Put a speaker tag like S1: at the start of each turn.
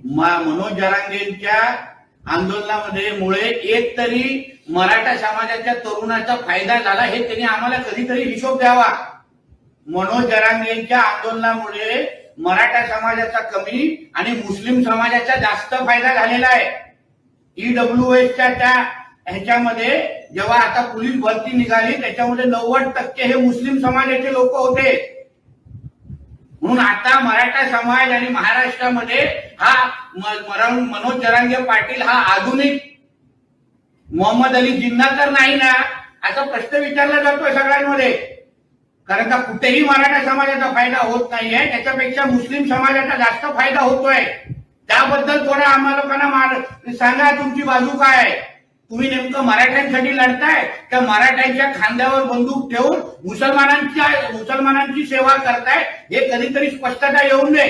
S1: मनोज जरांगेंच्या आंदोलनामध्ये मुळे एक तरी मराठा समाजाच्या तरुणाचा फायदा झाला हे त्यांनी आम्हाला कधीतरी हिशोब द्यावा। मनोज जरांगेंच्या आंदोलनामुळे मराठा समाजाचा कमी आणि मुस्लिम समाजाचा जास्त फायदा झालेला आहे। ईडब्ल्यूएसच्या त्या ह्याच्यामध्ये जेव्हा आता पोलीस भरती निघाली त्याच्यामध्ये 90% हे मुस्लिम समाजाचे लोक होते। म्हणून आता मराठा समाज आणि महाराष्ट्रामध्ये हा मनोज जरांगे पाटील हा आधुनिक मोहम्मद अली जिन्ना तर नाही ना असा प्रश्न विचारला जातोय सगळ्यांमध्ये। कारण का कुठेही मराठा समाजाचा फायदा होत नाहीये, त्याच्यापेक्षा मुस्लिम समाजाचा जास्त फायदा होतोय। त्याबद्दल थोडं आम्हाला लोकांना सांगा तुमची बाजू काय आहे। तुम्ही नेमकं मराठ्यांसाठी लढताय का मराठ्यांच्या खांद्यावर बंदूक ठेवून मुसलमानांची सेवा करताय हे कधीतरी स्पष्टता येऊन दे।